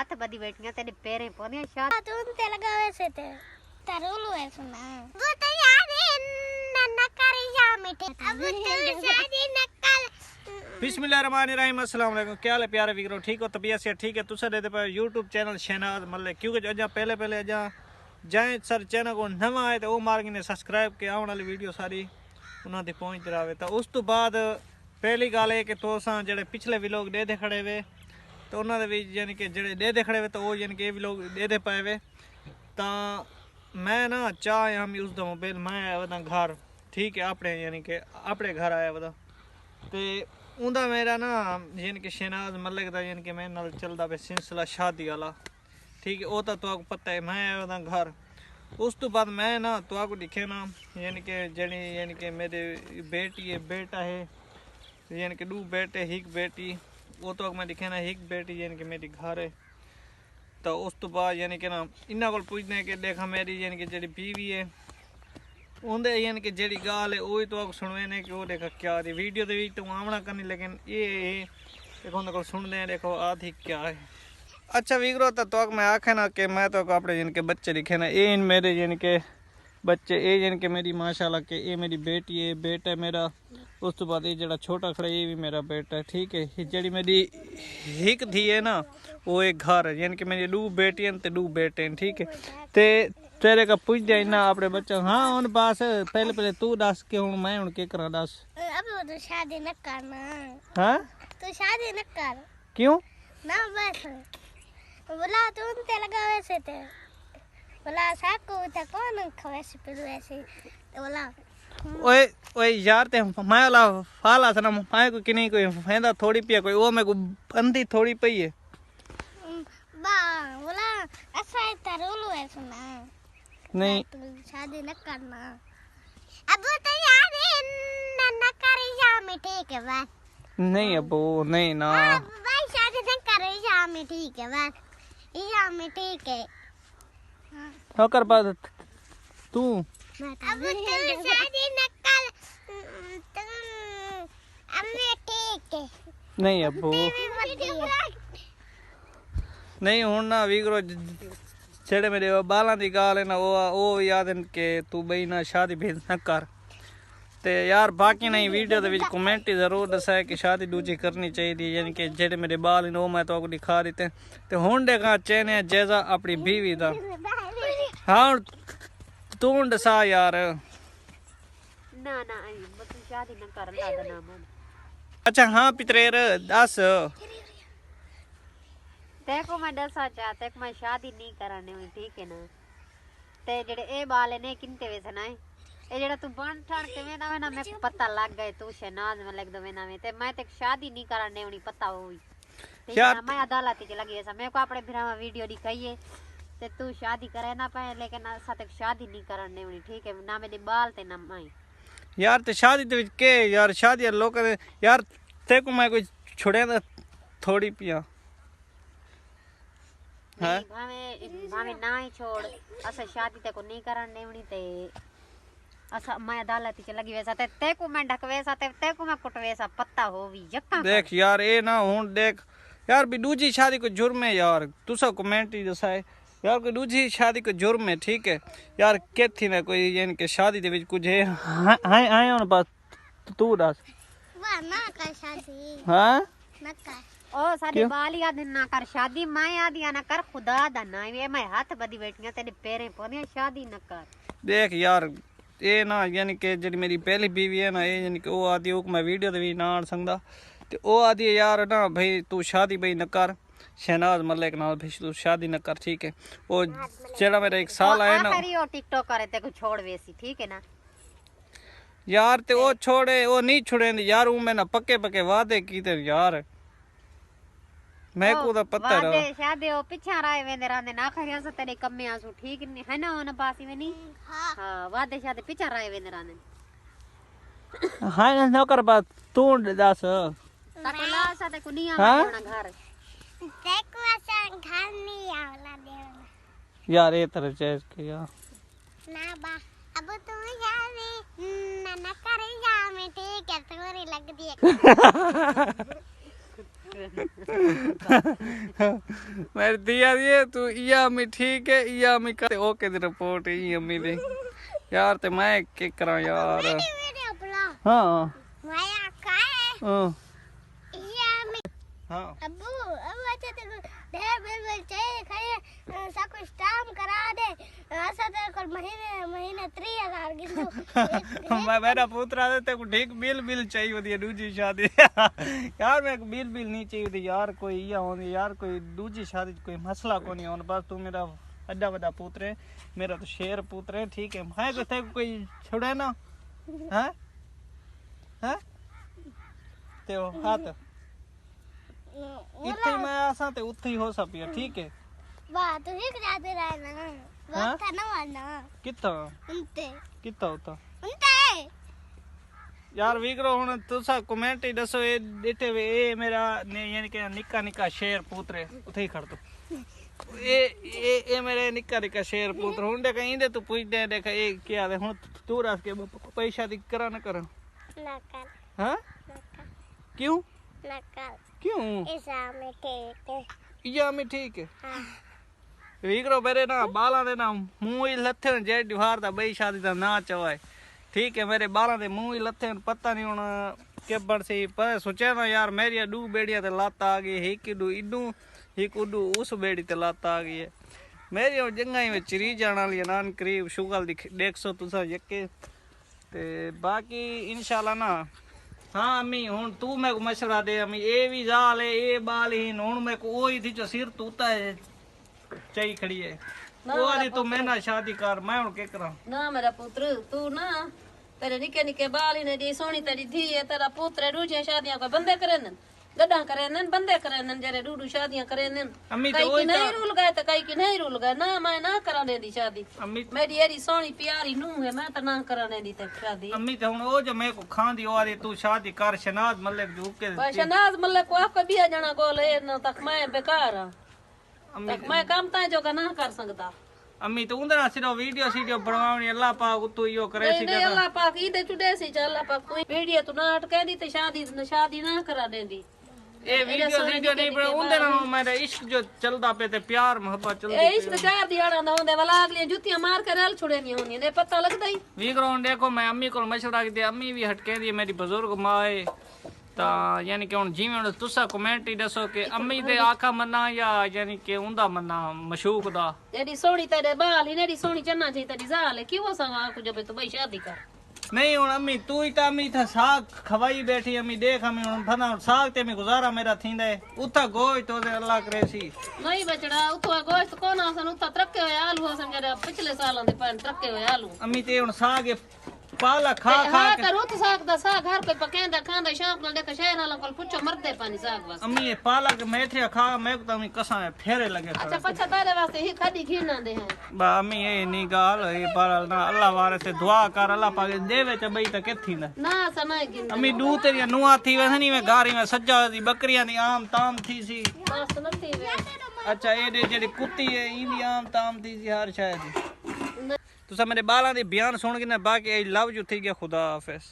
हाथ बदी बैठियां तेरे पैरे पौने शादी तू ते लगावे से ते तरुलू है सुना वो तो याद है न कर जा मिटे अब तू शादी न कर बिस्मिल्लाहिर्रहमानिर्रहीम। अस्सलाम वालेकुम। क्या हाल है प्यारे वीरो, ठीक हो? तबीयत से ठीक है? तुसा दे पे यूट्यूब चैनल शहनाज मल्ले क्योंकि अजा पहले अजा जाए सर चैनल को नवा आए तो वो मार्ग ने सब्सक्राइब के आने वाली वीडियो सारी उन्होंने पहुँच रहा। तो उस तो बाद पहली गल है कि तुसां जेह्ड़े पिछले व्लॉग दे खड़े वे तो उन्होंने भी यानी कि जेह्ड़े दे खड़े वे तो वो यानी कि व्लॉग दे पाए वे। तो मैं ना चाह हम उसका मोबाइल मैं आया वदा घर, ठीक है, अपने यानी कि अपने घर आया वदा तो उनका मेरा ना यानी कि शहनाज मलिक का यानी कि मेरे नाल चलता पे सिलसिला शादी वाला, ठीक है। वो तो तुहानू पता है। मैं आया वदा घर, उस तो बाद मैं ना तुहानू दिखे ना यानी कि जड़ी यानी कि मेरे बेटी है बेटा है यानी कि 2 बेटे 1 बेटी, वो तो मैं दिखे ना 1 बेटी यानी कि मेरी घर है। तो उस तो बाद यानी कि ना इन्हों को पूछने कि देखा मेरी यानी कि जी बीवी है उनके यानी कि जी गाल है वही तो सुनवे ने कि वो देखा क्या थी वीडियो के तो आमना करनी, लेकिन ये देखो उन्होंने को सुनते हैं देखो आधी क्या है। अच्छा वीगरो तो मैं आखे ना कि मैं तो अपने यानी कि बच्चे दिखे ना ये मेरे यानी कि बच्चे ये यानी कि मेरी माशाल्लाह के ये मेरी बेटी है बेटा है मेरा। उस तो बाद ये जरा छोटा खड़ा ये भी मेरा बेटा है, ठीक है। जी मेरी हिक थी है ना वो एक घर है यानी कि मेरी 2 बेटियां ते 2 बेटे हैं, ठीक है। ते तेरे का पूछ दे ना अपने बच्चा। हाँ उन पास पहले तू दस के हूँ मैं हूँ के करा दस। अब तो शादी न करना। हाँ तू शादी न कर। क्यों ना बस बोला तू ते लगावे से ते बोला साको तो कौन खवे से पे ऐसे तो बोला ओए ओए यार ते मैं वाला फाला था ना मैं को कि नहीं कोई फेंदा थोड़ी पिया कोई वो मैं को बंदी थोड़ी पई है बा बोला ऐसा तरुलू है सुना नहीं तू शादी न करना। अब तो याद है न कर जा मैं ठीक है बस। नहीं अबो नहीं ना भाई शादी न कर जा मैं ठीक है बस या मैं ठीक है। हो कर बात तू अब तू शादी न कर तुम अब मैं ठीक है नहीं अबो नहीं हूँ ना वीगरो जेड़े मेरे बालों की गाल है ना वो याद है कि तू बई ना शादी भी न कर ते यार। बाकी नहीं वीडियो के कमेंट जरूर दसा कि शादी दूजी करनी चाहिए यानी कि जेड़े मेरे बाल हैं वो मैं तो दिखा देते तो हूँ देखा चेने जैसा अपनी बीवी का। हाँ तू दसा यार ना ना बस शादी न कर ला देना मन। अच्छा हाँ पितरेर दस देखो मैं दसा चाहते मैं शादी नहीं कराने हुई, ठीक है ना। ते जेड़े ए बाले ने किनते वैसे ना ये जेड़ा तू बन ठाण के में ना मेरे को पता लग गए तू शहनाज में लग दो में ना में ते मैं ते शादी नहीं कराने हुई पता हुई, ठीक है ना। मैं अदालत के लगी ऐसा मेरे को अपने फिर वीडियो दिखाइए ते तू शादी करे ना पाए लेकिन साथ शादी नहीं कराने हुई, ठीक है ना। मेरे बाल ते ना मैं यार ते शादी ते के यार शादी लोग यार ते को मैं कोई छोड़े थोड़ी पिया भावे ना ही छोड़ असा शादी ते को नहीं कराने हुई ते असा मैं अदालत के लगी वैसा ते को मैं ढकवेसा ते को मैं कुटवेसा पत्ता होवी यक्का देख यार ए ना हुन देख यार भी दूजी शादी को जुर्म है यार। तुसा कमेंट ही दसाए यार कोई दूजी शादी को जुर्म है, ठीक है यार। केथी ना कोई यानी कि शादी दे विच कुछ है हाय आए हुन बस तू दस वाह ना कर शादी हां न कर ओ साडी बाल याद ना कर शादी मैं याद या ना कर खुदा दा ना ये मैं हाथ बदी बैठियां तेरे पैरे पौने शादी न कर। देख यार ये ना यानी कि जी मेरी पहली बीवी है ना ये यानी कि वो आदि मैं वीडियो ते भी ना आन सकदा ते वो आदि यार ना भाई तू शादी भाई न कर शहनाज मलिक नाल भाई तू शादी न कर, ठीक है। वो जेड़ा मेरा 1 साल आया ना आखिरी वो टिकटॉक करे ते को छोड़ वेसी, ठीक है ना यार ते वो छोड़े वो नहीं छुड़ेंदी यार। वो मैं ना पक्के वादे कीते यार मैं को दा पता रहा वादे शादी ओ पीछा राय वेंदे रहंदे ना आखिरी से तेरे कम्मे आसू, ठीक नहीं है ना ओन पासी में नहीं। हां वादे शादी पीछा राय वेंदे रहंदे। हां ना कर बात तू दस सकला साथे को नहीं आना घर ते को ऐसा घर नहीं आवला देवना यार ये तरह चेस के यार ना बा अब तू शादी न कर जा मैं ठीक है तुम्हारी लग दी मेरी दिया दिए तू इया अम्मी ठीक है इया अम्मी कर ओके दी रिपोर्ट ई अम्मी दी यार ते मैं के करा यार मेरे अपना हाँ माया का है हाँ ये मैं हाँ अब्बू अब अच्छा तेरे ढेर बिल चाहिए खाली सब कुछ काम करा दे ऐसा तेरे को महीने 3000 गिनदो मेरा पुत्र आते ते को ठीक बिल चाहिए होती दूजी शादी यार मैं बिल नहीं चाहिए थी यार कोई या होनी यार कोई दूजी शादी कोई मसला को नहीं होना बस तू मेरा अड्डा बड़ा पुत्र है मेरा तो शेर पुत्र है ठीक है तो कोई छोड़े ना हैं हैं ते वो हाथ इतने मैं आसा ते उत्थे ही हो सपिया ठीक है वाह तू ही जाते रहना हाँ? वो था ना वाला कितना उनते कितना होता उनते यार विक्रो हुन तुसा कमेंट ही दसो ए देते वे ए मेरा ने यानी कि निक्का निक्का शेर पुत्र है उथे ही खड़ दो ए मेरे निक्का निक्का शेर पुत्र हुन देख इंदे तू पूछ दे देख ए क्या दे हुन तू रस के पैसा दी करा न कर ना कर हां क्यों ना कर क्यों ऐसा में के या मैं ठीक है हां विक्रो मेरे ना बाला दे ना मुंह ही लथे जे दिवार दा बई शादी दा ना चवाए ठीक है मेरे बाला दे मुंह ही लथे पता नहीं हुन के बन सी पर सोचा ना यार मेरी दू बेड़ियां ते लात आ गई एक इडू इडू एक उडू उस बेड़ी ते लात आ गई है मेरी जंगाई में चिरी जाने वाली नान करीब शुगल दी 150 तुसा यके ते बाकी इंशाल्लाह ना हाँ अम्मी हुन तू मैं को मशवरा दे अम्मी ए भी जाल है ए बाल ही हुन मैं को ओही थी जो सिर तूता है चाहिए खड़ी है वो आदि तू मैं ना शादी कर मैं हुन के करा ना मेरा पुत्र तू ना तेरे निके निके बाल ने दी सोनी तेरी धी है तेरा पुत्र दूजे शादियां को बंदे करे न गड्ढा करे न बंदे करे न जरे डूडू शादियां करे न अम्मी तो कई वही की नहीं रूल गए तो कई की नहीं रूल गए ना मैं ना कराने दी शादी अम्मी मेरी एरी सोनी प्यारी नूह है मैं तो ना कराने दी ते शादी अम्मी तो हुन ओ जो मैं को खांदी ओ आदि तू शादी कर शनाज मल्लिक जो के भाई शनाज मल्लिक को आपका बिया जाना गोल है ना तक मैं बेकार हां अम्मी तक मैं काम ता जो का ना कर सकता अम्मी तो उंदरा सिरो वीडियो बनवावनी अल्लाह पाक तू यो करे सी नहीं अल्लाह पाक ई दे चुडे सी अल्लाह पाक कोई वीडियो तो ना अटके दी ते शादी ना करा देंदी ए वीडियो नहीं बना उंदे ना मेरा इश्क जो चलदा पे ते प्यार मोहब्बत चलदी ए इश्क चार दिहाड़ा ना होंदे वाला अगली जुतियां मार के रल छुड़े नहीं होनी ने पता लगदा ही वीग्राउंड देखो मैं अम्मी को मशवरा की अम्मी भी हटके दी मेरी बुजुर्ग मां है ता यानी कि हुन जिवें हुन तुसा कमेंट ही दसो कि अम्मी दे आखा मन्ना या यानी कि उंदा मन्ना मशूक दा एडी सोनी तेरे बाल ही नेडी सोनी चन्ना चाहिए तेरी जाल है क्यों संगा को जब तू भाई शादी कर नहीं हुन अम्मी तू ही ता अम्मी था साग खवाई बैठी अम्मी देख अम्मी हुन फना साग ते में गुजारा मेरा थींदा है उथा गोई तो दे अल्लाह करे सी नहीं बचड़ा उतो गोश्त कोन आसन उता तरक्के होए आलू आसन जरा पिछले सालां दे पान तरक्के होए आलू अम्मी ते हुन साग पाला खा खा हाँ के कर उत साग दा साग हर कोई पकेंदा खांदा शाम को देख शहर वाला कोल पुछो मरदे पानी साग बस अम्मी ये पाला के मेथरे खा मैं को अम्मी कसा है फेरे लगे अच्छा पछा तारे वास्ते ही खादी घिना दे हैं बा अम्मी ये नी गाल ये पाला ना अल्लाह वारे से दुआ कर अल्लाह पाक देवे च बई त के थींदा ना समय गिन अम्मी दू तेरी नुआ थी वसनी में गारी में सज्जा दी बकरियां दी आम ताम थी सी बस नथी वे अच्छा ये जेडी कुत्ती है इंदी आम ताम थी सी हर शायद तुसा मेरे बालां दे बयान सुन के ना बाकी आई लव यू थी गया खुदा हाफिज।